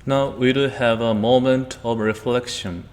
Now we'll have a moment of reflection.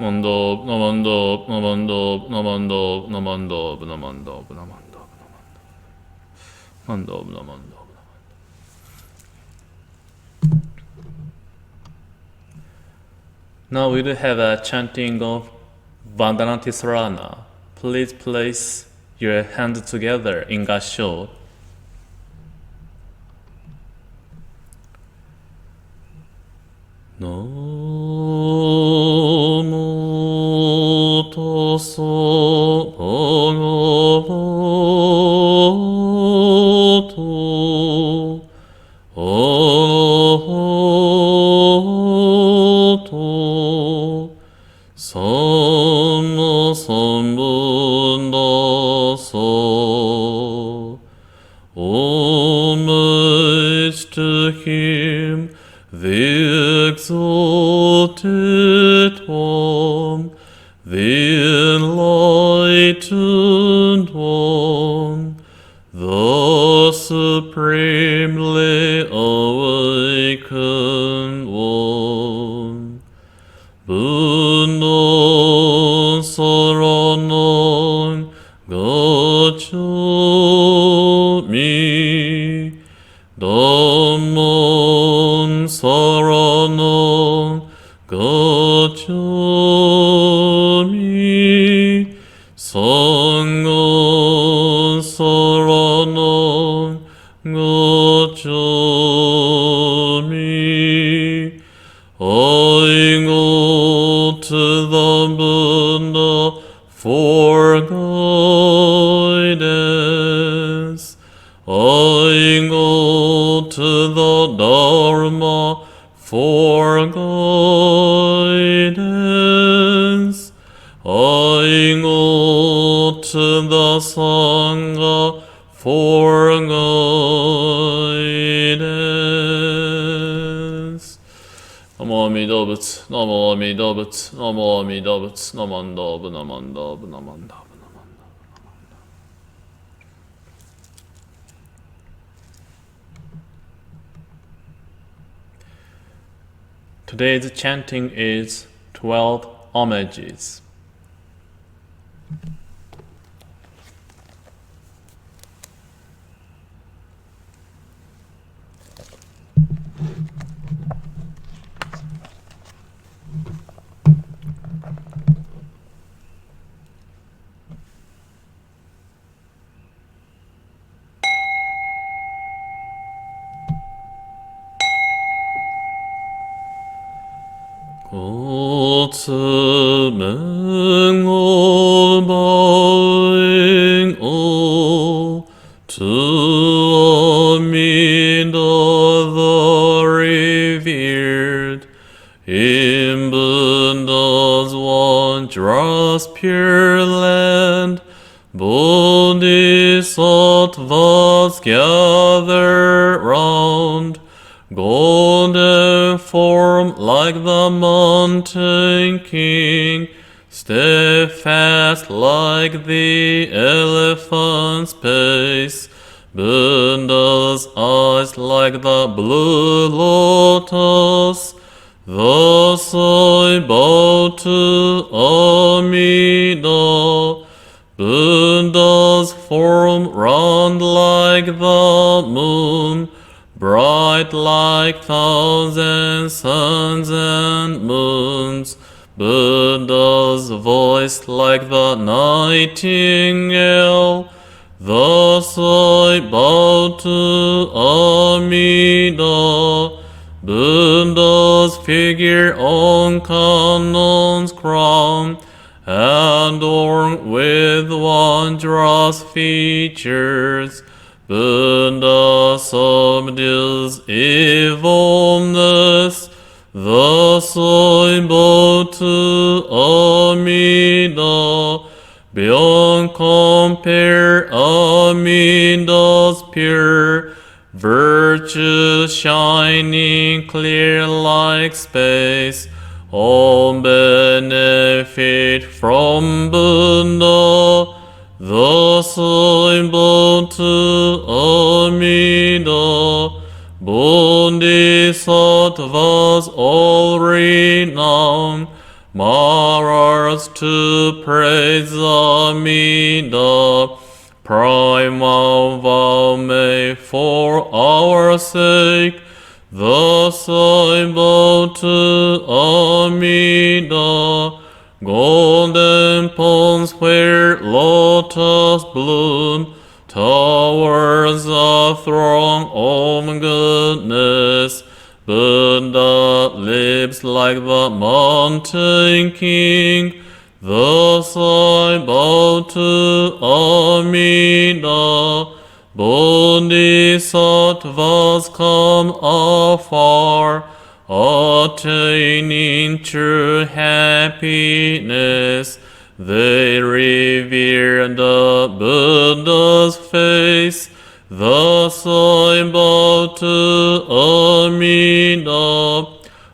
Namandop, namandop, namandop, namandop, namandop, namandop, namandop, namandop, namandop. Now we'll have a chanting of Vandanati. Please place your hands together in Gasho. Namo tasso bhagavato arahato samma sambuddhassa. Homage to him, the exalted one, the enlightened one, the supremely awakened one. Buddha saranang gacchami, Dhammam saranang gacchami, Sangham saranang gacchami. I go to the Buddha for guidance. I go to the Dharma for guidance. I go to the Sangha for guidance. Namo Amida Butsu, Namo Amida Butsu, Namo Amida Butsu, Namandab, Namandab, Namandab. Today's chanting is 12 homages. Meng bowing all to Amida the revered, in Buddha's wondrous pure land, Bodhisattvas gather round, golden form like the mountain king, steadfast like the elephant's pace, Buddha's eyes like the blue lotus. Thus I bow to Amida, Buddha's form round like the moon, bright like thousand suns and moons. Buddha's voice like the nightingale. Thus I bow to Amida. Buddha's figure on Kanon's crown, adorned with wondrous features. Buddha subdues evilness. Thus I bow to Amida. Beyond compare, Amida's pure virtue shining clear like space. All benefit from Buddha. Thus I bow to Amida. Bodhisattvas all renowned, Maras to praise Amida. Primal vow made for our sake. Thus I bow to Amida. Golden ponds where lotus bloom, towers a throng of goodness. Buddha lives like the mountain king. Thus I bow to Amida. Bodhisattvas come afar, attaining true happiness. They revere the Buddha's face. Thus I bow to Amida.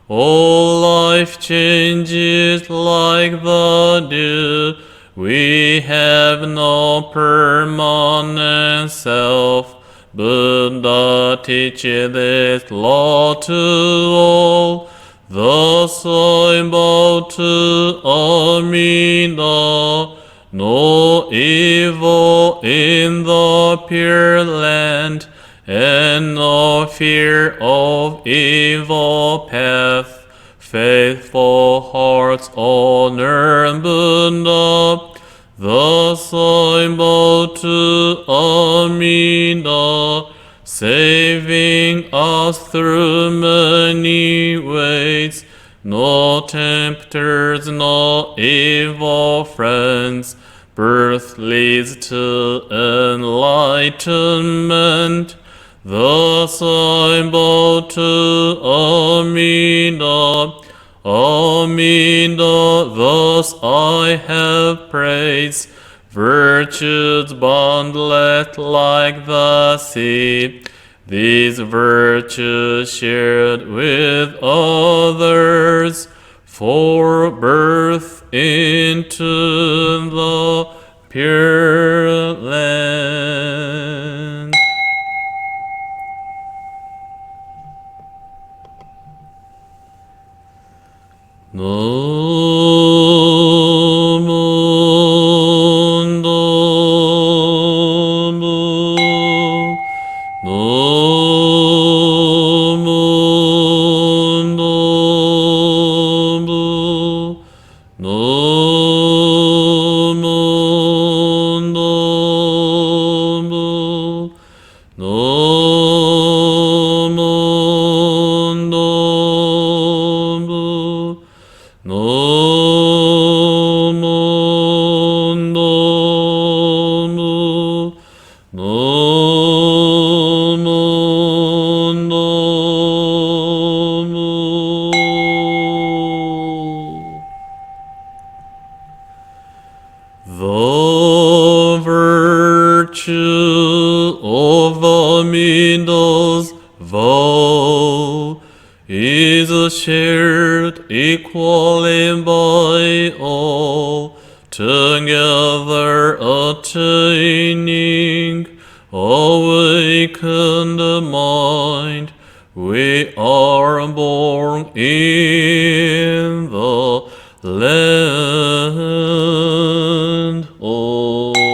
All life changes like the dew. We have no permanent self. Buddha teaches this law to all. Thus I bow to Amida. No evil in the Pure Land, and no fear of evil path. Faithful hearts honor Buddha. Thus I bow to Amida, saving us through many ways. No tempters, no evil friends. Birth leads to enlightenment. Thus I bow to Amida. Amida, thus I have praised. Virtues boundless like the sea. These virtues shared with others for birth into the Pure Land. The virtue of Amida's vow is shared equally by all, together attaining awakened mind. We are born in the land. Oh.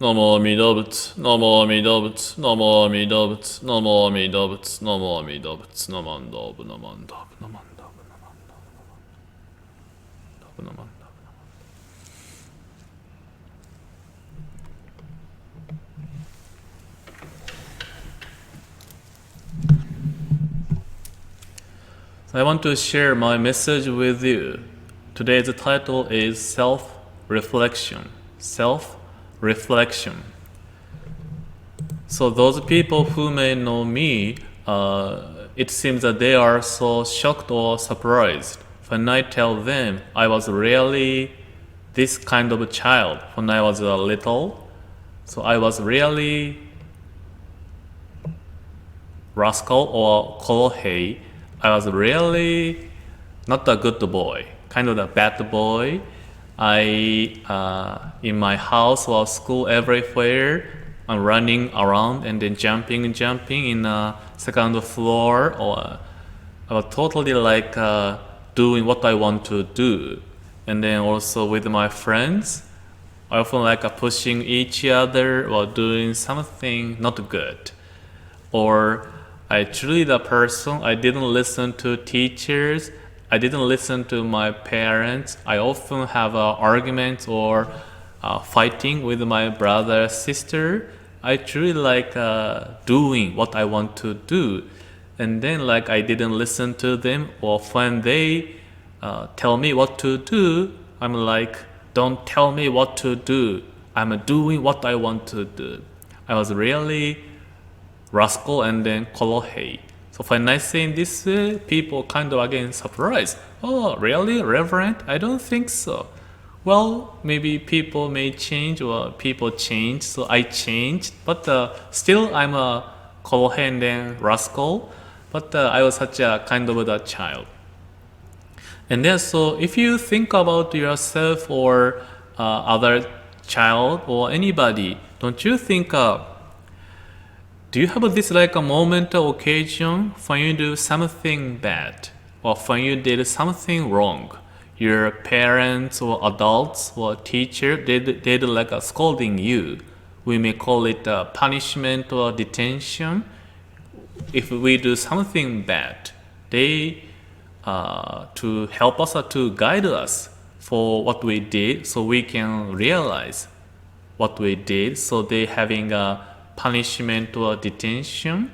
Namo Amida Butsu, Namo Amida Butsu, Namo Amida Butsu, Namo Amida Butsu, Namo Amida Butsu, Namanda Bu Namanda Bu Namanda Bu Namanda Bu Namanda. I want to share my message with you. Today's title is Self-Reflection. Self-Reflection. So those people who may know me, it seems that they are so shocked or surprised when I tell them I was really this kind of a child when I was little. So I was really rascal or kohei. I was really not a good boy, kind of a bad boy. In my house or school everywhere, I'm running around and then jumping in a second floor, or I was totally like doing what I want to do. And then also with my friends, I often like pushing each other or doing something not good. Or I truly the person, I didn't listen to teachers, I didn't listen to my parents. I often have arguments or fighting with my brother, sister. I truly like doing what I want to do. And then like I didn't listen to them, or when they tell me what to do, I'm like, don't tell me what to do. I'm doing what I want to do. I was really rascal and then kohei. So when I say this way, people kind of again surprised. Oh, really, Reverend? I don't think so. Well, maybe people may change or people change, so I changed. But still, I'm a kohei and then rascal. But I was such a kind of a child. And then, so if you think about yourself or other child or anybody, don't you think? Do you have this like a moment or occasion when you do something bad or when you did something wrong? Your parents or adults or teacher, they like scolding you. We may call it punishment or detention. If we do something bad, they to help us or to guide us for what we did, so we can realize what we did. So they having a punishment or detention.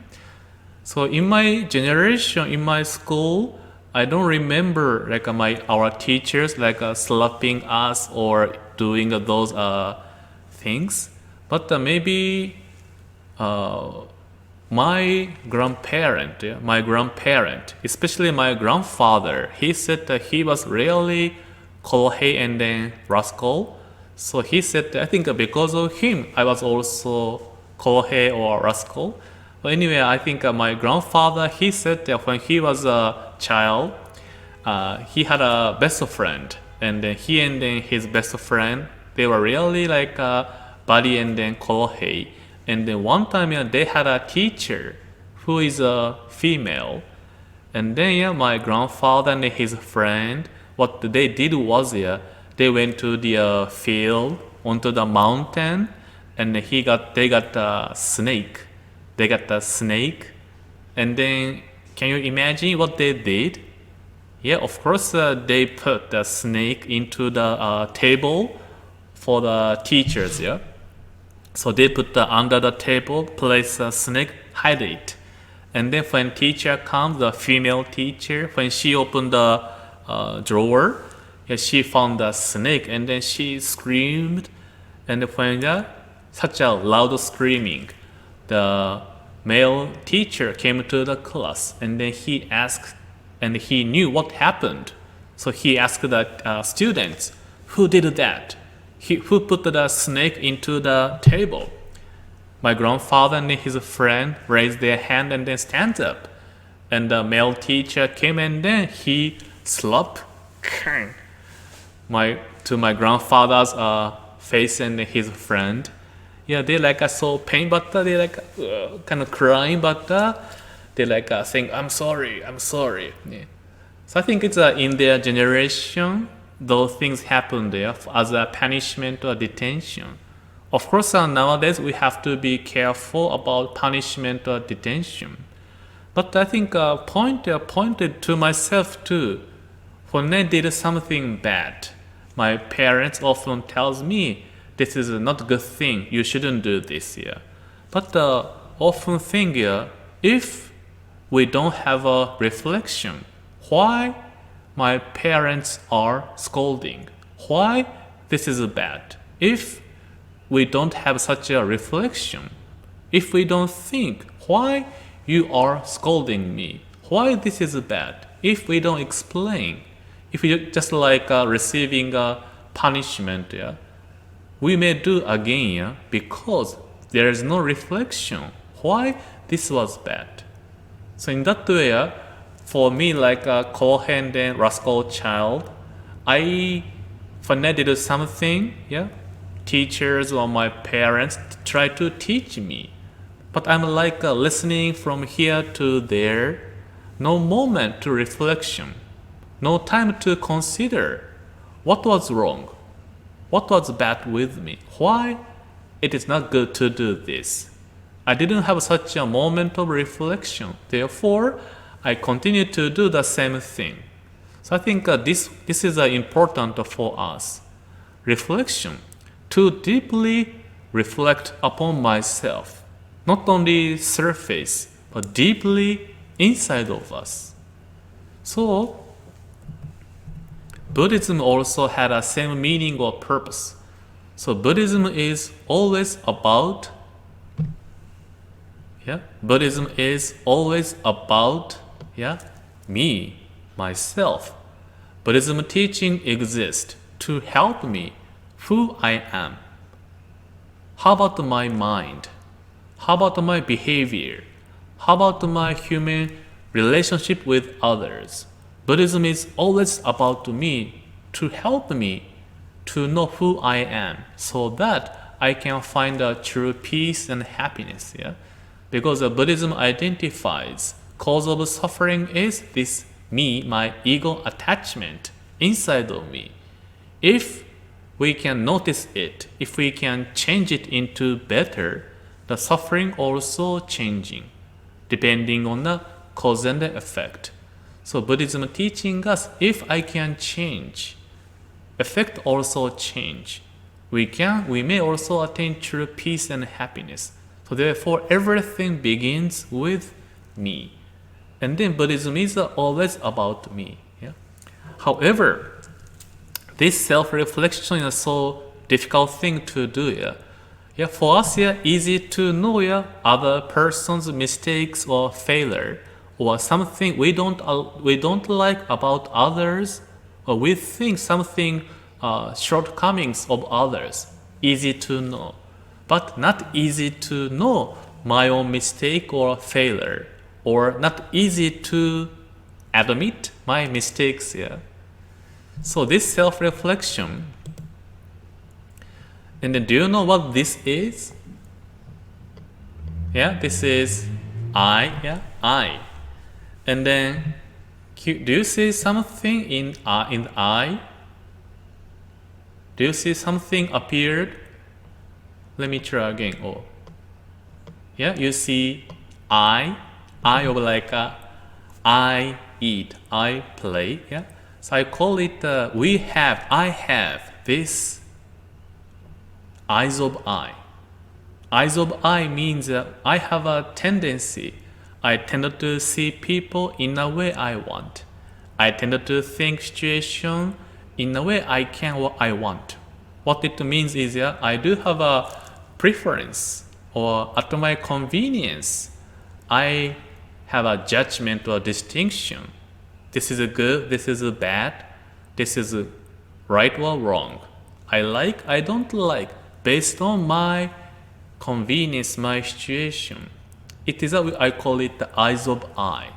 So in my generation, in my school, I don't remember like our teachers like slapping us or doing those things. But maybe my grandparent, especially my grandfather, he said that he was really kohei and then rascal. So he said that I think because of him, I was also kohei or rascal. But anyway, I think my grandfather, he said that when he was a child, he had a best friend, and then he and then his best friend, they were really like buddy and then kohei. And then one time, they had a teacher who is a female, and then my grandfather and his friend, what they did was they went to the field onto the mountain, and they got a snake. They got the snake, and then can you imagine what they did? Yeah, of course they put the snake into the table for the teachers. Yeah, so they put under the table, place a snake, hide it, and then when teacher comes, the female teacher, when she opened the drawer, yeah, she found the snake, and then she screamed, and when such a loud screaming, the male teacher came to the class, and then he asked, and he knew what happened. So he asked the students, who did that? Who put the snake into the table? My grandfather and his friend raised their hand and then stand up. And the male teacher came, and then he slapped to my grandfather's face and his friend. Yeah, they like so pain, but they like kind of crying, but they like saying, I'm sorry. Yeah. So I think it's in their generation, those things happen there as a punishment or detention. Of course, nowadays we have to be careful about punishment or detention. But I think pointed to myself too. When I did something bad, my parents often tells me this is not a good thing. You shouldn't do this here. But often think if we don't have a reflection, why my parents are scolding? Why this is bad? If we don't have such a reflection, if we don't think why you are scolding me, why this is bad, if we don't explain, if we just like receiving a punishment, we may do again because there is no reflection why this was bad. So in that way, for me, like a Cohen and rascal child, when I did something, teachers or my parents try to teach me. But I'm like listening from here to there, no moment to reflection, no time to consider what was wrong, what was bad with me, why it is not good to do this. I didn't have such a moment of reflection. Therefore, I continue to do the same thing. So I think this is important for us. Reflection. To deeply reflect upon myself. Not only surface, but deeply inside of us. So, Buddhism also had a same meaning or purpose. So Buddhism is always about Buddhism is always about me, myself. Buddhism teaching exists to help me who I am. How about my mind? How about my behavior? How about my human relationship with others? Buddhism is always about me to help me to know who I am so that I can find a true peace and happiness. Because Buddhism identifies cause of suffering is this me, my ego attachment inside of me. If we can notice it, if we can change it into better, the suffering also changing, depending on the cause and the effect. So Buddhism teaching us if I can change, effect also change. We may also attain true peace and happiness. So therefore, everything begins with me. And then Buddhism is always about me. However, this self-reflection is so difficult thing to do. For us, easy to know other person's mistakes or failure, or something we don't like about others, or we think something shortcomings of others. Easy to know. But not easy to know my own mistake or failure, or not easy to admit my mistakes. So this self-reflection, and then do you know what this is? This is I. I. And then do you see something in I? Do you see something appeared? Let me try again. You see I of like I eat, I play. So I call it I have this eyes of I. Eyes of I means I have a tendency. I tend to see people in a way I want. I tend to think situation in a way I can what I want. What it means is I do have a preference, or at my convenience, I have a judgment or distinction. This is good, this is bad, this is right or wrong. I like, I don't like, based on my convenience, my situation. It is I call it the eyes of I.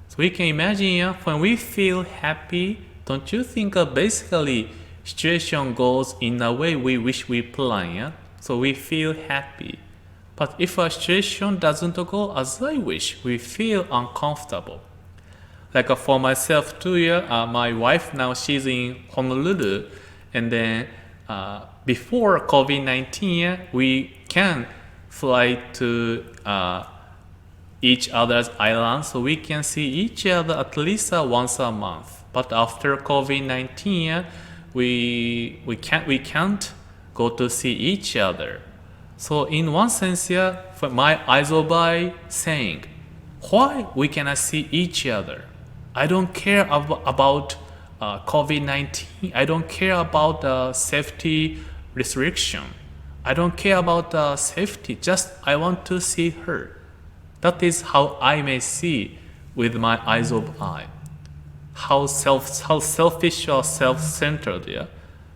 So we can imagine when we feel happy, don't you think basically situation goes in a way we wish we plan, so we feel happy. But if a situation doesn't go as I wish, we feel uncomfortable. Like for myself too, my wife now she's in Honolulu, and then before COVID-19, we can fly to each other's islands, so we can see each other at least once a month. But after COVID-19, we can't go to see each other. So in one sense, for my Aizobai saying, why we cannot see each other? I don't care about COVID-19. I don't care about safety restriction. I don't care about safety. Just I want to see her. That is how I may see with my eyes of eye. How selfish or self-centered, yeah?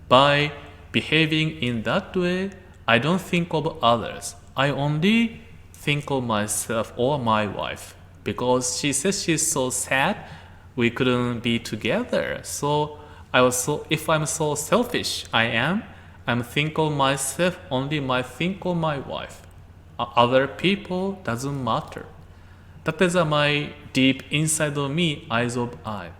By behaving in that way, I don't think of others. I only think of myself or my wife. Because she says she's so sad, we couldn't be together. So if I'm so selfish, I'm think of myself, only my think of my wife. Other people doesn't matter. That is my deep inside of me, eyes of eye.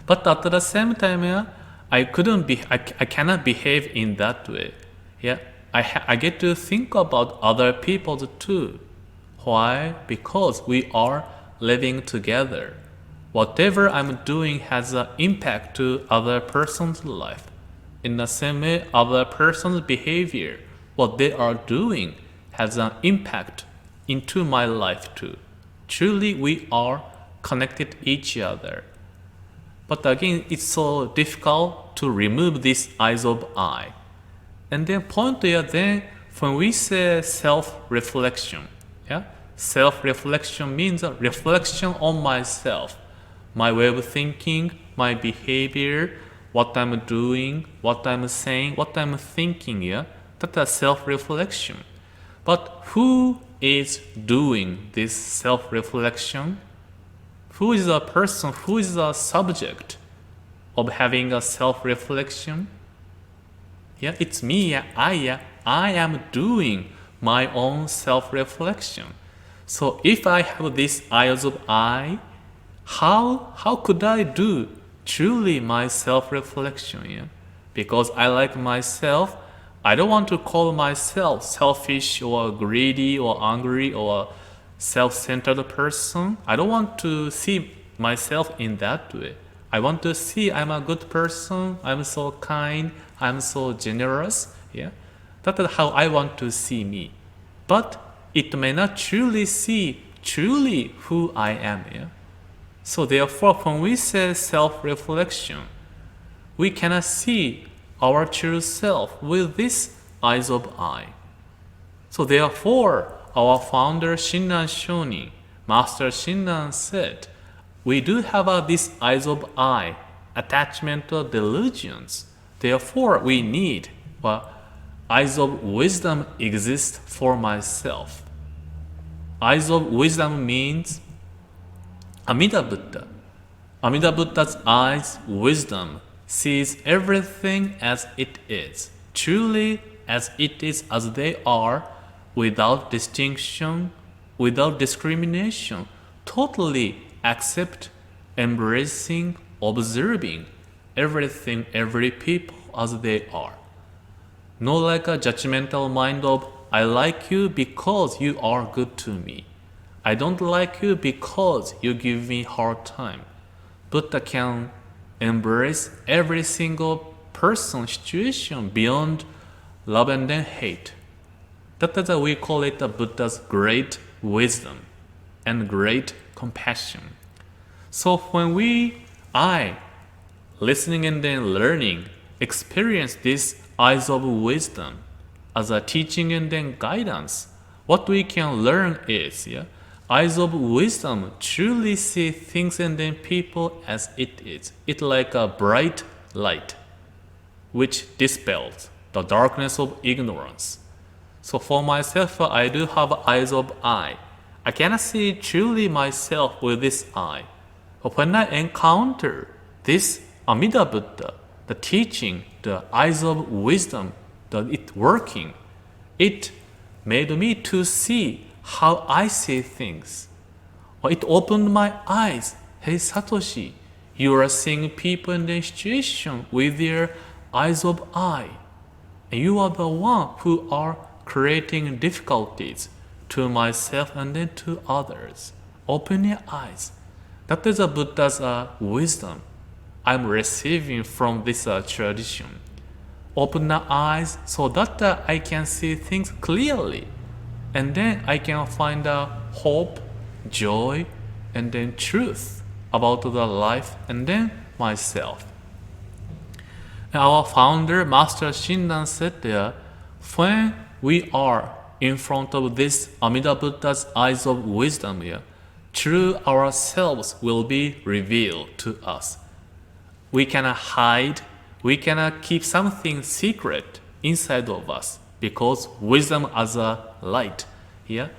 But at the same time, I cannot behave in that way. Yeah, I get to think about other people too. Why? Because we are living together. Whatever I'm doing has an impact to other person's life. In the same way, other person's behavior, what they are doing, has an impact into my life too. Truly, we are connected each other. But again, it's so difficult to remove this eyes of eye. And then point there, then when we say self-reflection, yeah, self-reflection means a reflection on myself, my way of thinking, my behavior, what I'm doing, what I'm saying, what I'm thinking, yeah, that's a self-reflection. But who is doing this self-reflection? Who is the person, who is the subject of having a self-reflection? Yeah, it's me, yeah, I am doing my own self-reflection. So if I have this eyes of eye, how could I do truly my self-reflection? Yeah? Because I like myself, I don't want to call myself selfish or greedy or angry or self-centered person. I don't want to see myself in that way. I want to see I'm a good person, I'm so kind, I'm so generous. Yeah, that is how I want to see me. But it may not truly see who I am. Yeah? So therefore, when we say self-reflection, we cannot see our true self with this eyes of eye. So therefore, our founder Shinran Shonin, Master Shinran said, we do have this eyes of eye, attachment or delusions. Therefore, we need eyes of wisdom exist for myself. Eyes of wisdom means Amida Buddha. Amida Buddha's eyes, wisdom, sees everything as it is, truly as it is, as they are, without distinction, without discrimination, totally accept, embracing, observing everything, every people as they are. No like a judgmental mind of, I like you because you are good to me. I don't like you because you give me hard time. Buddha can embrace every single person, situation beyond love and then hate. That is why we call it the Buddha's great wisdom and great compassion. So when listening and then learning, experience this eyes of wisdom as a teaching and then guidance, what we can learn is, eyes of wisdom truly see things and then people as it is. It's like a bright light which dispels the darkness of ignorance. So for myself, I do have eyes of eye. I cannot see truly myself with this eye. But when I encounter this Amida Buddha, the teaching, the eyes of wisdom, it working, it made me to see how I see things. It opened my eyes. Hey Satoshi, you are seeing people in the situation with their eyes of I. And you are the one who are creating difficulties to myself and then to others. Open your eyes. That is a Buddha's wisdom I'm receiving from this tradition. Open the eyes so that I can see things clearly. And then I can find hope, joy, and then truth about the life and then myself. Our founder, Master Shinran, said that when we are in front of this Amida Buddha's eyes of wisdom here, true ourselves will be revealed to us. We cannot hide, we cannot keep something secret inside of us because wisdom as a light here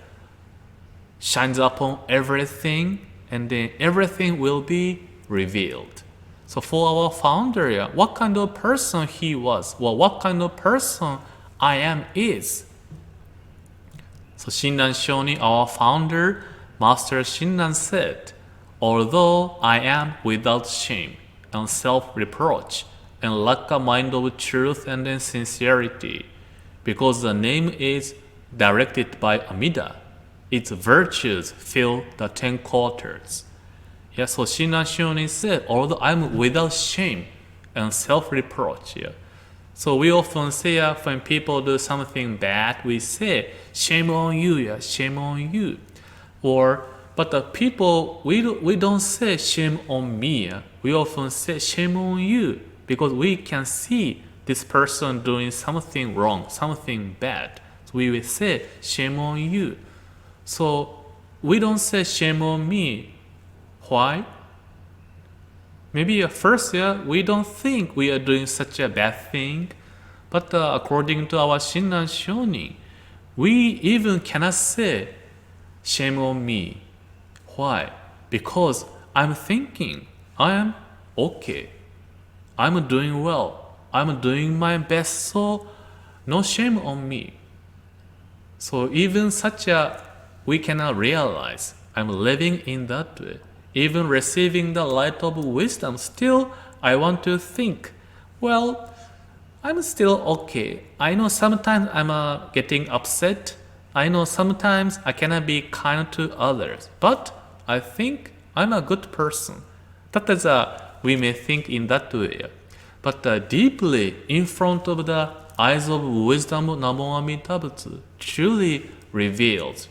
shines upon everything and then everything will be revealed. So for our founder here, what kind of person he was, well, what kind of person I am is. So Shinran Shoni, our founder, Master Shinran said, although I am without shame and self-reproach and lack a mind of truth and then sincerity, because the name is directed by Amida, its virtues fill the 10 quarters. Yeah, so Shinran Shoni said, although I'm without shame and self-reproach, yeah. So we often say when people do something bad, we say, shame on you, yeah, shame on you. But the people, we don't say shame on me. Yeah. We often say shame on you because we can see this person doing something wrong, something bad. So we will say shame on you. So we don't say shame on me. Why? Maybe at first, we don't think we are doing such a bad thing. But according to our Shinran Shoni, we even cannot say shame on me. Why? Because I'm thinking I am okay. I'm doing well. I'm doing my best, so no shame on me. So even we cannot realize I'm living in that way. Even receiving the light of wisdom, still I want to think, well, I'm still okay. I know sometimes I'm getting upset. I know sometimes I cannot be kind to others. But I think I'm a good person. That is we may think in that way. But deeply in front of the eyes of wisdom of Namo Amida Butsu truly reveals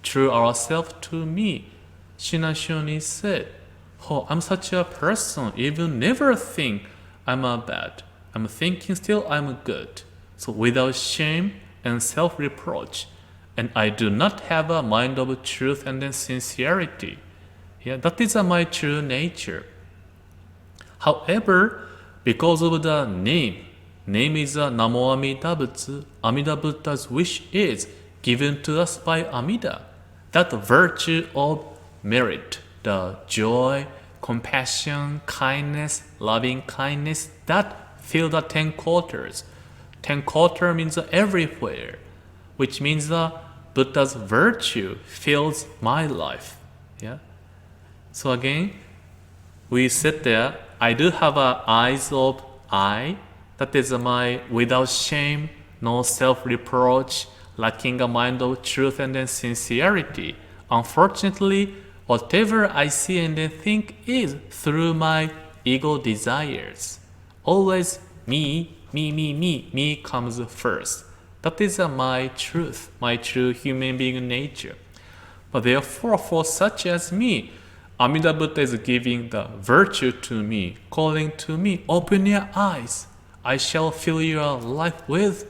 through ourselves to me. Shinran Shoni said, oh, I'm such a person, even never think I'm bad. I'm thinking still I'm good. So without shame and self-reproach, and I do not have a mind of truth and then sincerity. Yeah, that is my true nature. However, because of the name is Namo Amida Butsu, Amida Buddha's wish is given to us by Amida. That virtue of merit, the joy, compassion, kindness, loving kindness, that fill the 10 quarters. 10 quarter means everywhere, which means the Buddha's virtue fills my life. Yeah. So again, we sit there. I do have eyes of I. That is my without shame, no self-reproach, lacking a mind of truth and then sincerity. Unfortunately, whatever I see and then think is through my ego desires. Always me comes first. That is my truth, my true human being nature. But therefore, for such as me, Amida Buddha is giving the virtue to me, calling to me, open your eyes. I shall fill your life with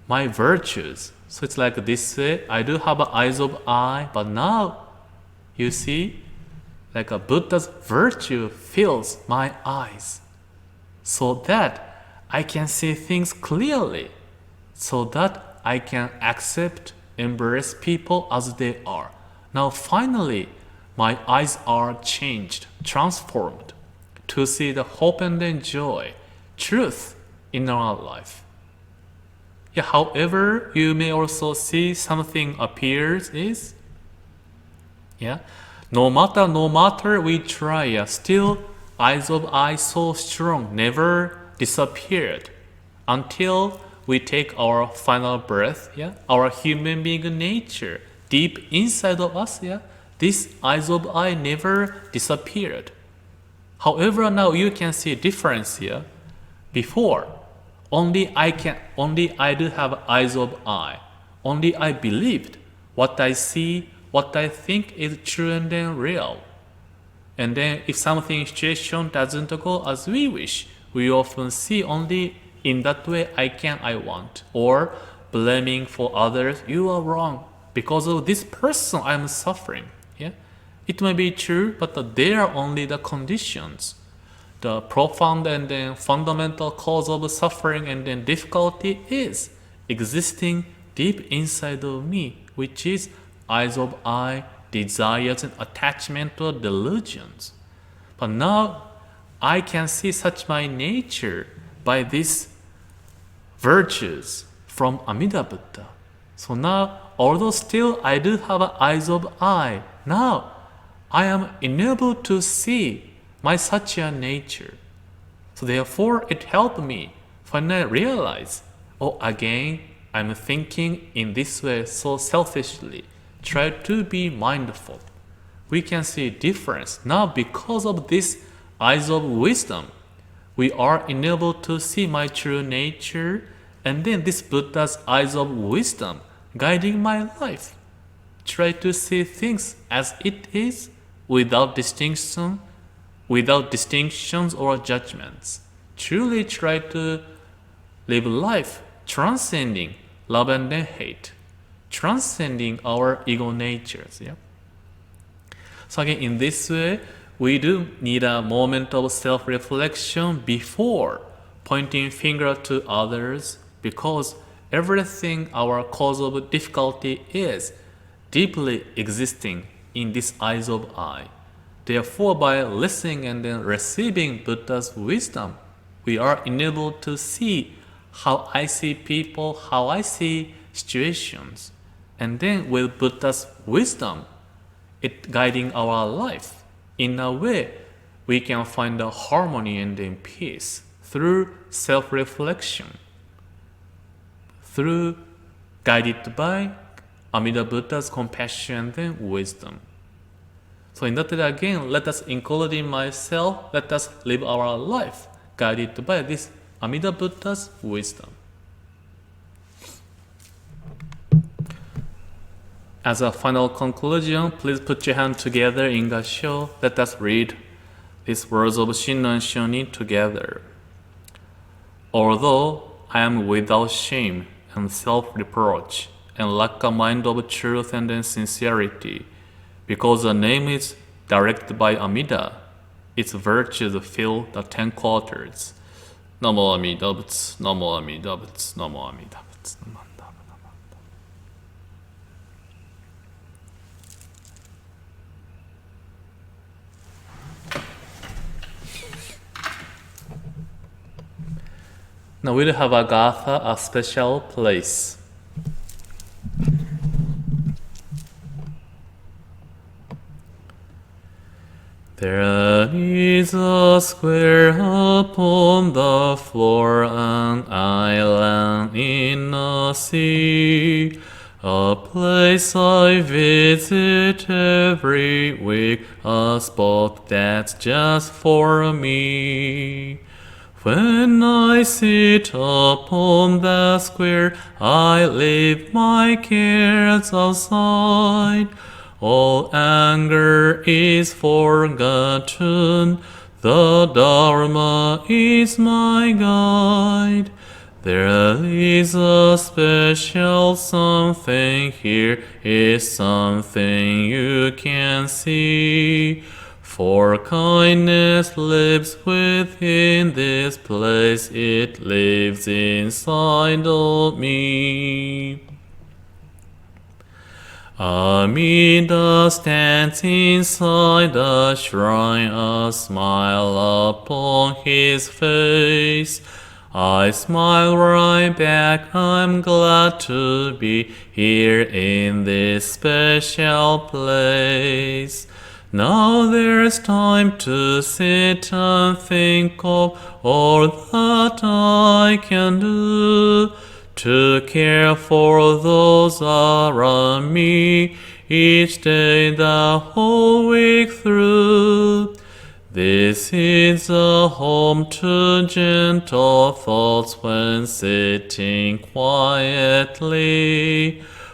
my virtues. So it's like this way. I do have eyes of I, but now, you see, like a Buddha's virtue fills my eyes, so that I can see things clearly, so that I can accept, embrace people as they are. Now finally, my eyes are changed, transformed, to see the hope and then joy, truth in our life. Yeah, however, you may also see something appears is, no matter we try, still eyes of I so strong, never disappeared until we take our final breath, our human being nature deep inside of us, this eyes of I never disappeared. However, now you can see difference here. Before, only I do have eyes of I. Only I believed what I see, what I think is true and then real. And then if something situation doesn't go as we wish, we often see only in that way I want. Or blaming for others, you are wrong. Because of this person I'm suffering. It may be true, but they are only the conditions. The profound and then fundamental cause of suffering and then difficulty is existing deep inside of me, which is eyes of I, desires and attachment or delusions. But now I can see such my nature by these virtues from Amida Buddha. So now, although still I do have eyes of I, now I am enabled to see my Satya nature. So therefore, it helped me when I realize, again, I'm thinking in this way so selfishly. Try to be mindful. We can see difference. Now, because of this eyes of wisdom, we are enabled to see my true nature, and then this Buddha's eyes of wisdom guiding my life. Try to see things as it is, without distinction, without distinctions or judgments. Truly try to live life transcending love and hate, transcending our ego natures. So again, in this way, we do need a moment of self-reflection before pointing finger to others, because everything our cause of difficulty is deeply existing in this eyes of I. Therefore, by listening and then receiving Buddha's wisdom, we are enabled to see how I see people, how I see situations. And then with Buddha's wisdom, it guiding our life. In a way, we can find the harmony and then peace through self-reflection, through guided by Amida Buddha's compassion and wisdom. So in that way, again, let us include in myself, let us live our life guided by this Amida Buddha's wisdom. As a final conclusion, please put your hand together in Gassho. Let us read these words of Shinran Shonin together. Although I am without shame and self-reproach, and lack a mind of truth and sincerity, because the name is directed by Amida, its virtues fill the 10 quarters. Namo Amida Butsu, Namo Amida Butsu, Namo Amida Butsu. Now we'll have a gatha, a special place. There is a square upon the floor, an island in the sea, a place I visit every week, a spot that's just for me. When I sit upon the square, I leave my cares aside. All anger is forgotten, the Dharma is my guide. There is a special something here, is something you can see. For kindness lives within this place, it lives inside of me. Amida stands inside the shrine, a smile upon his face. I smile right back, I'm glad to be here in this special place. Now there's time to sit and think of all that I can do to care for those around me each day the whole week through. This is a home to gentle thoughts when sitting quietly.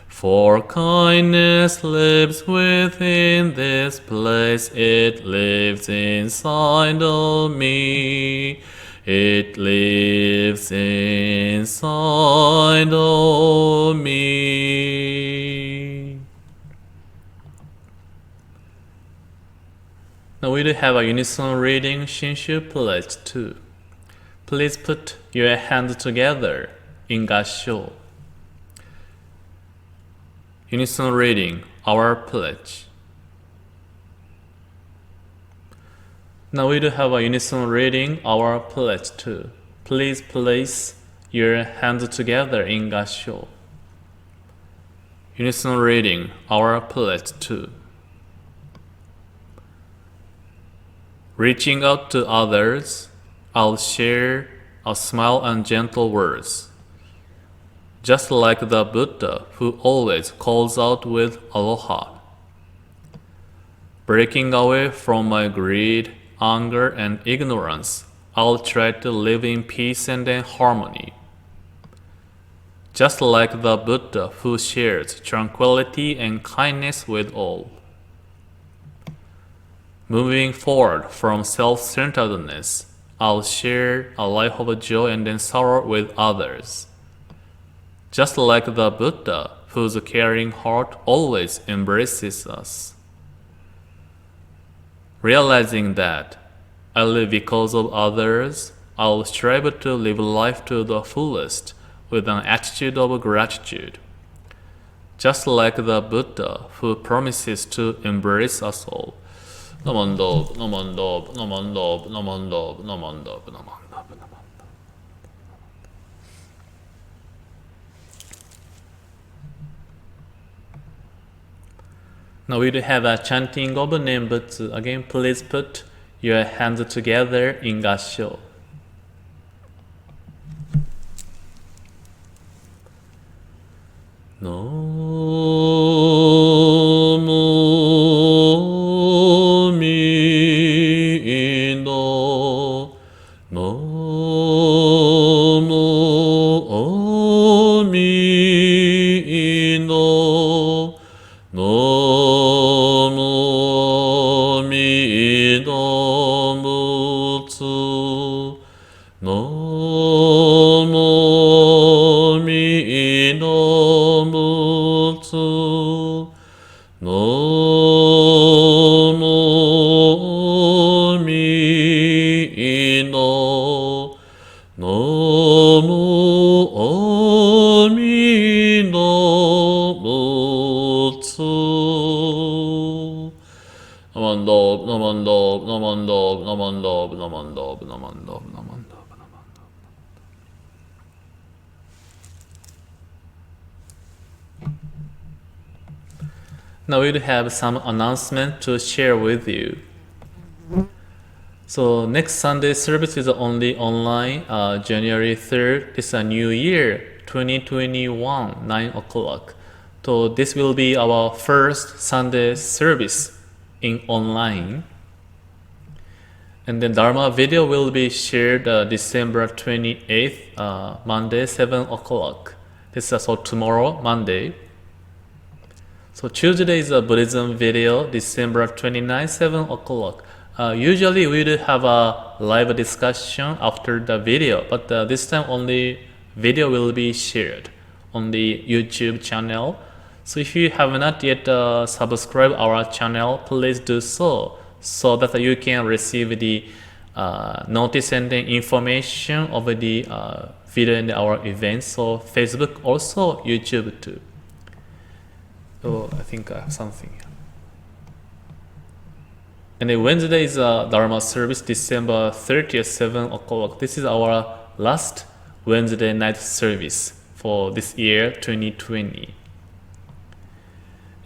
For kindness lives within this place, it lives inside of me. It lives inside of me. Now we do have a unison reading Shinshu pledge too. Please put your hands together in Gassho. Unison reading our pledge. Now we do have a unison reading our pledge too. Please place your hands together in Gassho. Unison reading our pledge too. Reaching out to others, I'll share a smile and gentle words. Just like the Buddha who always calls out with aloha. Breaking away from my greed, anger, and ignorance, I'll try to live in peace and in harmony. Just like the Buddha who shares tranquility and kindness with all. Moving forward from self-centeredness, I'll share a life of joy and then sorrow with others. Just like the Buddha, whose caring heart always embraces us. Realizing that I live because of others, I'll strive to live life to the fullest with an attitude of gratitude. Just like the Buddha, who promises to embrace us all. Namandop, namandop, namandop, namandop, namandop, namandop, namandop. Now we do have a chanting of name, but again, please put your hands together in Gassho. Now we have some announcement to share with you. So next Sunday service is only online, January 3rd. It's a new year, 2021, 9 o'clock. So this will be our first Sunday service in online. And then Dharma video will be shared December 28th, Monday, 7 o'clock. This is also tomorrow, Monday. So Tuesday is a Buddhism video, December 29th, 7 o'clock. Usually we do have a live discussion after the video, but this time only video will be shared on the YouTube channel. So if you have not yet subscribed our channel, please do so that you can receive the notice and the information of the video in our events. So Facebook, also YouTube too. So I think I have something here. And then Wednesday is a Dharma service, December 30th, 7 o'clock. This is our last Wednesday night service for this year, 2020.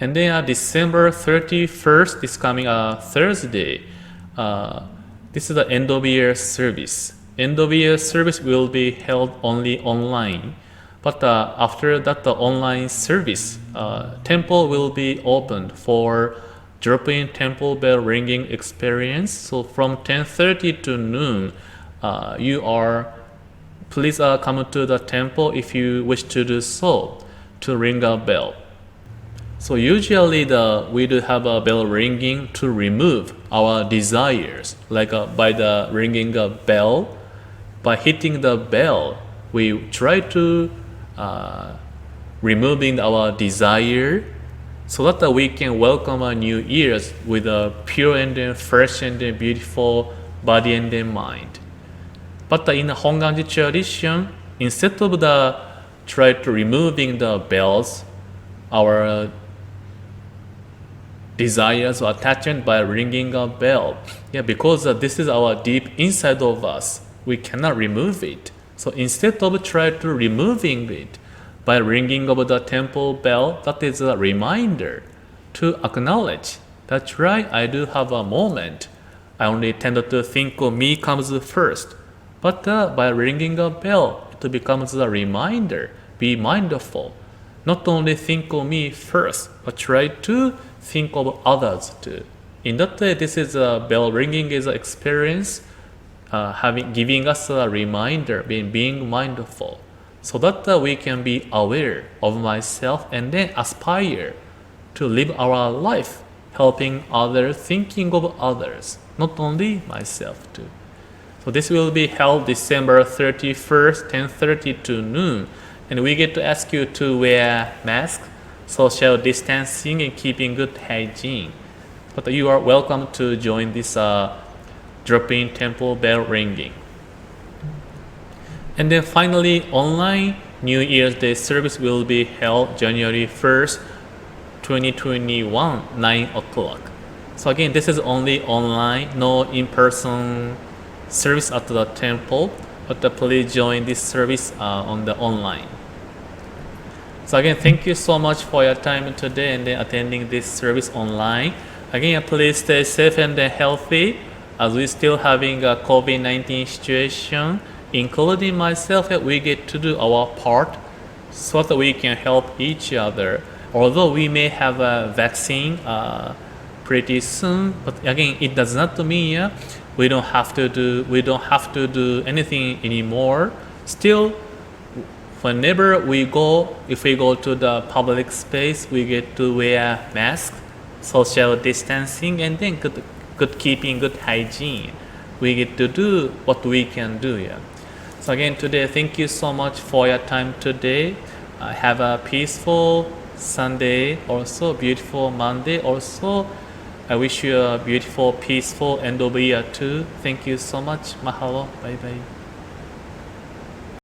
And then December 31st, this coming Thursday, this is the end of year service. End of year service will be held only online. But after that, the online service, temple will be opened for drop-in temple bell ringing experience. So from 10:30 to noon, please come to the temple if you wish to do so, to ring a bell. So usually we do have a bell ringing to remove our desires, like by the ringing a bell, by hitting the bell, we try to removing our desire, so that we can welcome a new year with a pure and fresh and beautiful body and mind. But in the Hongwanji tradition, instead of try to removing the bells, our desires or attachment by ringing a bell. Yeah, because this is our deep inside of us. We cannot remove it. So instead of try to removing it by ringing of the temple bell, that is a reminder to acknowledge, that's right, I do have a moment. I only tend to think of me comes first. But by ringing a bell, it becomes a reminder. Be mindful. Not only think of me first, but try to think of others too. In that way, this is a bell ringing is an experience, giving us a reminder, being mindful, so that we can be aware of myself and then aspire to live our life, helping others, thinking of others, not only myself too. So this will be held December 31st, 10:30 to noon. And we get to ask you to wear mask, social distancing, and keeping good hygiene. But you are welcome to join this drop-in temple bell ringing. And then finally, online New Year's Day service will be held January 1st, 2021, 9 o'clock. So again, this is only online, no in-person service at the temple, but please join this service on the online. So again, thank you so much for your time today and then attending this service online. Again, please stay safe and healthy as we're still having a COVID-19 situation, including myself, that we get to do our part so that we can help each other. Although we may have a vaccine pretty soon, but again, it does not mean we don't have to do anything anymore. Still, whenever if we go to the public space, we get to wear mask, social distancing, and then good keeping good hygiene. We get to do what we can do. Yeah. So again, today, thank you so much for your time today. Have a peaceful Sunday, also beautiful Monday. Also, I wish you a beautiful, peaceful end of the year too. Thank you so much. Mahalo. Bye bye.